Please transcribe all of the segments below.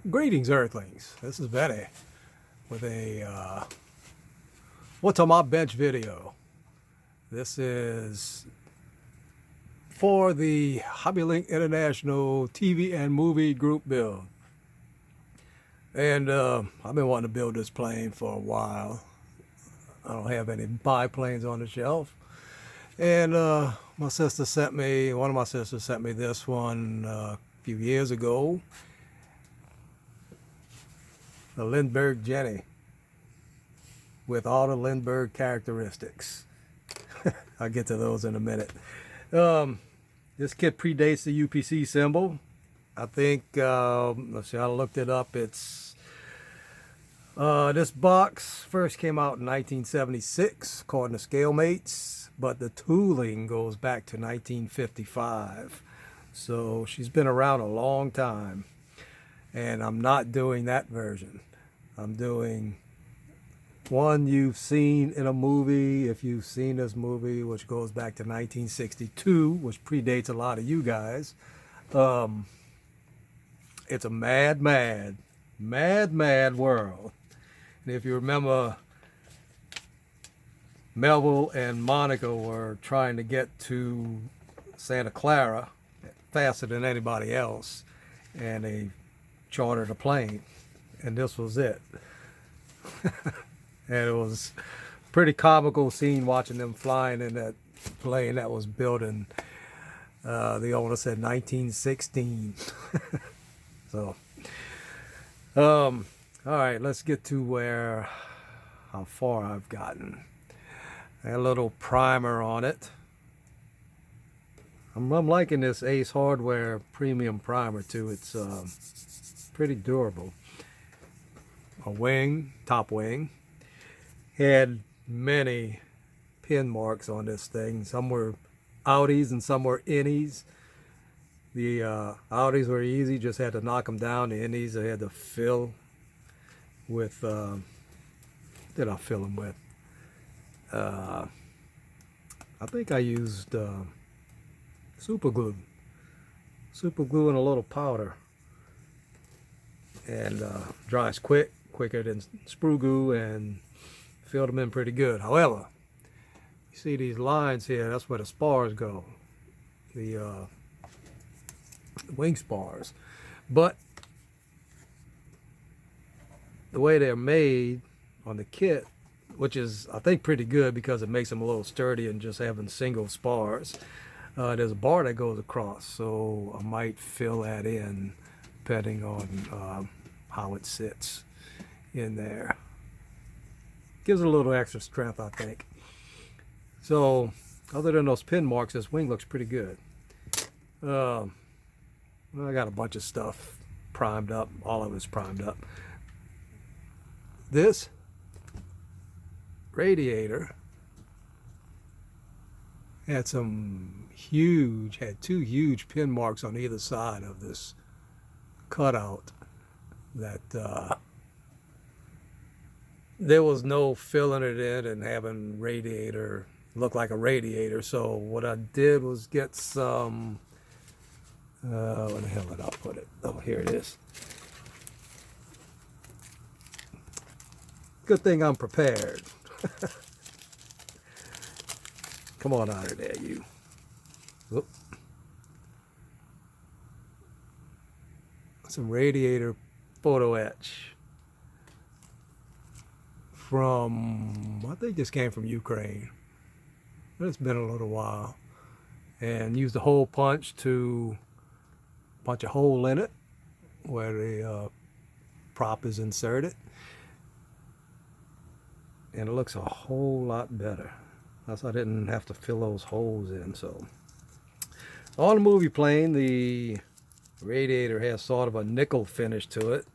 Greetings, Earthlings. This is Benny with a What's on My Bench video. This is for the HobbyLink International TV and movie group build. And I've been wanting to build this plane for a while. I don't have any biplanes on the shelf. And one of my sisters sent me this one a few years ago. The Lindbergh Jenny with all the Lindbergh characteristics. I'll get to those in a minute. This kit predates the UPC symbol. I think, let's see, I looked it up. It's this box first came out in 1976 according to Scalemates, but the tooling goes back to 1955. So she's been around a long time. And I'm not doing that version. I'm doing one you've seen in a movie, if you've seen this movie, which goes back to 1962, which predates a lot of you guys. It's a mad world. And if you remember, Melville and Monica were trying to get to Santa Clara faster than anybody else. And they chartered a plane, and this was it. And it was a pretty comical scene watching them flying in that plane that was built in, the owner said 1916. So, all right, let's get to how far I've gotten. A little primer on it. I'm liking this Ace Hardware premium primer too. It's pretty durable. A wing, top wing, had many pin marks on this thing. Some were outies and some were innies. The outies were easy, just had to knock them down. The innies I had to fill with, what did I fill them with? I think I used super glue and a little powder. And dries quicker than sprue glue, and filled them in pretty good. However, you see these lines here, that's where the spars go, the wing spars. But the way they're made on the kit, which is I think pretty good because it makes them a little sturdier than just having single spars, there's a bar that goes across, so I might fill that in depending on how it sits in there. Gives it a little extra strength, I think. So, other than those pin marks, this wing looks pretty good. I got a bunch of stuff primed up. All of it's primed up. This radiator had two huge pin marks on either side of this cutout that there was no filling it in and having radiator look like a radiator. So what I did was get some, where the hell did I put it? Oh, here it is. Good thing I'm prepared. Come on out of there, you. Whoop. Some radiator photo etch from, I think this came from Ukraine. It's been a little while. And used a hole punch to punch a hole in it where the prop is inserted. And it looks a whole lot better. Plus I didn't have to fill those holes in. So on the movie plane, the radiator has sort of a nickel finish to it,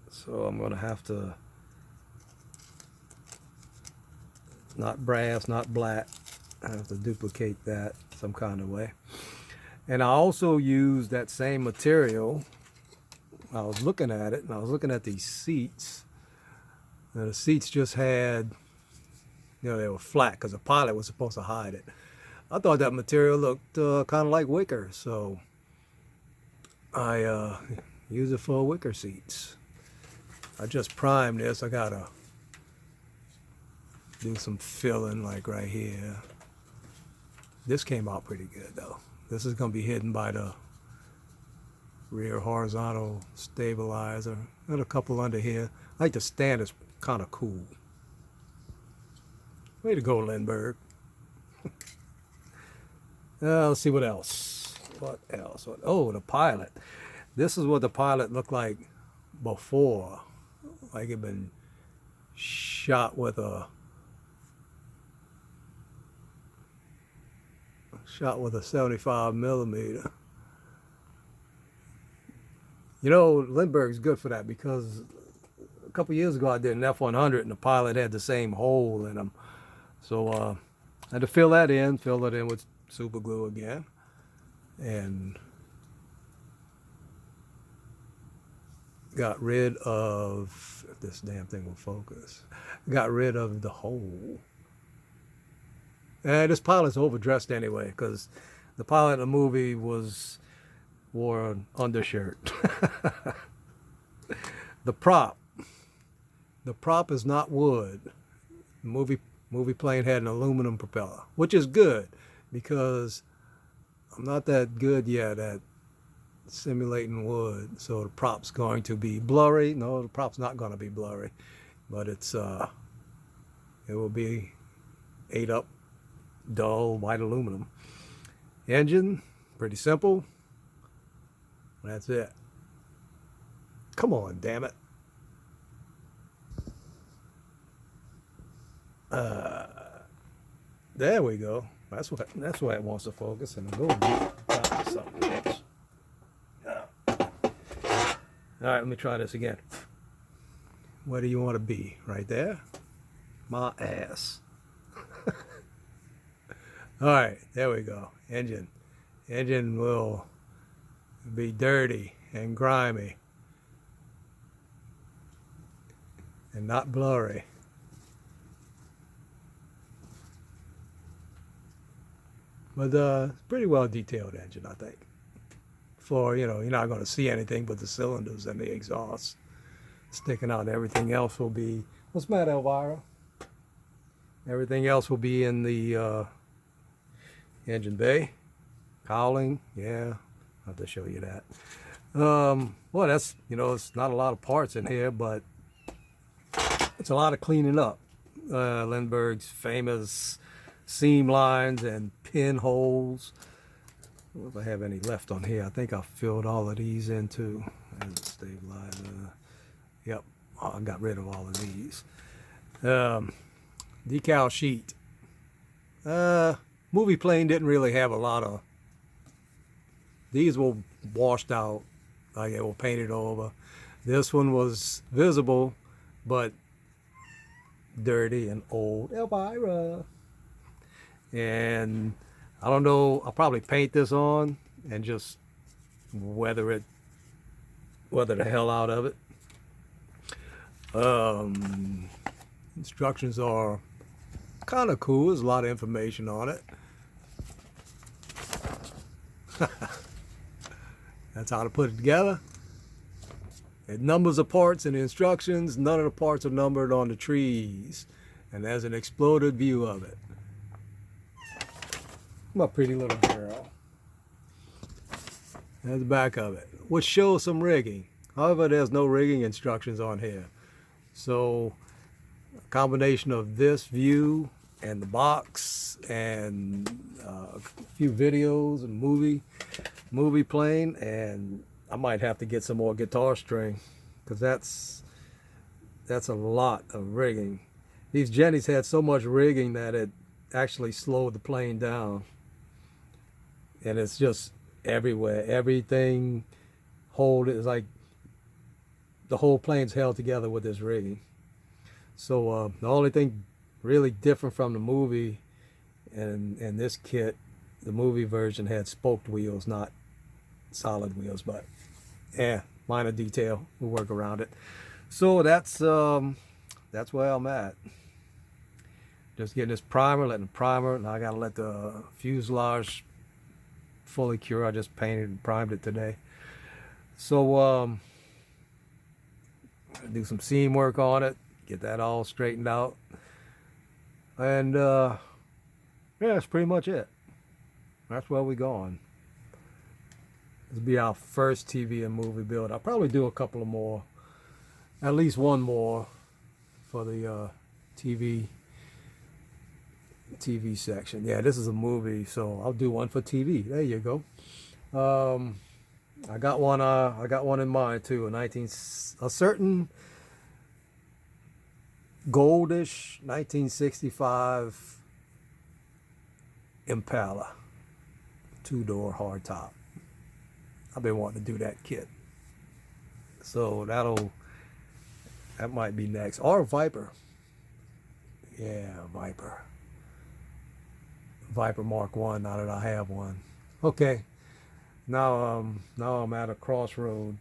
so I'm going to have to, not brass, not black, I have to duplicate that some kind of way. And I also used that same material. I was looking at it, and I was looking at these seats. Now the seats just had, they were flat because the pilot was supposed to hide it. I thought that material looked kind of like wicker, so I Use it for wicker seats. I just primed this. I gotta do some filling like right here. This came out pretty good though. This is gonna be hidden by the rear horizontal stabilizer. Got a couple under here. I like the stand is kind of cool. Way to go, Lindbergh. Let's see what else. What else? Oh, the pilot. This is what the pilot looked like before. Like it been shot with a 75 millimeter. You know, Lindbergh's good for that because a couple years ago I did an F100 and the pilot had the same hole in him. So I had to fill it in with super glue again. And got rid of, if this damn thing will focus, got rid of the hole. And this pilot's overdressed anyway, because the pilot in the movie wore an undershirt. The prop is not wood. The movie plane had an aluminum propeller, which is good because I'm not that good yet at simulating wood, so the prop's going to be blurry. No, the prop's not going to be blurry, but it will be 8-up dull white aluminum. Engine, pretty simple. That's it. Come on, damn it. There we go. That's why it wants to focus, and I'm going to get something else. All right, let me try this again. Where do you want to be? Right there? My ass. All right, there we go. Engine will be dirty and grimy and not blurry. But pretty well detailed engine, I think. For, you know, you're not going to see anything but the cylinders and the exhaust sticking out. Everything else will be, what's the matter, Elvira? Everything else will be in the engine bay. Cowling, yeah, I'll have to show you that. Well, that's, you know, it's not a lot of parts in here, but it's a lot of cleaning up. Lindbergh's famous seam lines and pinholes. I don't know if I have any left on here. I think I filled all of these in too. There's a stabilizer. Yep, I got rid of all of these. Decal sheet. Movie plane didn't really have a lot of. These were washed out, like it was painted over. This one was visible, but dirty and old. Elvira. And I don't know, I'll probably paint this on and just weather the hell out of it. Instructions are kind of cool. There's a lot of information on it. That's how to put it together. It numbers the parts in the instructions. None of the parts are numbered on the trees. And there's an exploded view of it. My pretty little girl. There's the back of it, which shows some rigging. However, there's no rigging instructions on here. So, a combination of this view and the box and a few videos and movie plane, and I might have to get some more guitar string because that's a lot of rigging. These Jennies had so much rigging that it actually slowed the plane down. And it's just everywhere. Everything is like the whole plane's held together with this rigging. So the only thing really different from the movie and this kit, the movie version had spoked wheels, not solid wheels, but yeah, minor detail. We'll work around it. So that's where I'm at. Just getting this primer, letting the primer. Now I gotta let the fuselage fully cure. I just painted and primed it today. So do some seam work on it, get that all straightened out, and yeah, that's pretty much it. That's where we going. This will be our first TV and movie build. I'll probably do a couple of more, at least one more for the TV section. Yeah, this is a movie, so I'll do one for TV. There you go. I got one in mind too. A certain goldish 1965 Impala, 2-door hardtop. I've been wanting to do that kit, so that might be next. Or Viper. Yeah, Viper Mark 1, now that I have one. Okay, now I'm at a crossroad.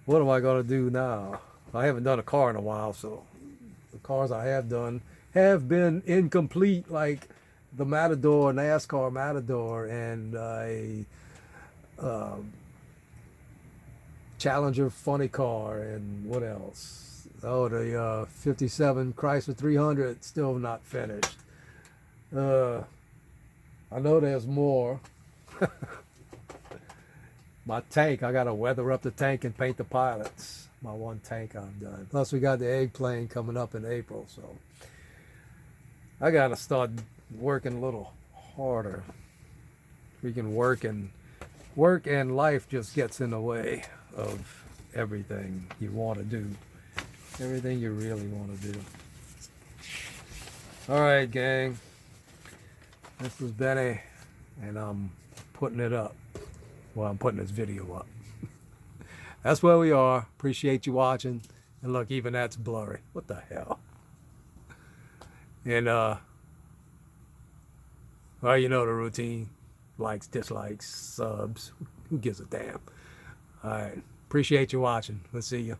What am I gonna do now? I haven't done a car in a while, so the cars I have done have been incomplete, like the Matador, NASCAR Matador, and a Challenger funny car, and what else? Oh, the 57 Chrysler 300, still not finished. I know there's more. My tank, I gotta weather up the tank and paint the pilots. My one tank I've done. Plus we got the egg plane coming up in April, so I gotta start working a little harder. Freaking work and life just gets in the way of everything you want to do. Everything you really want to do. Alright, gang. This is Benny, and I'm putting it up. Well, I'm putting this video up. That's where we are. Appreciate you watching. And look, even that's blurry. What the hell? And well, you know the routine. Likes, dislikes, subs. Who gives a damn? All right. Appreciate you watching. Let's see you.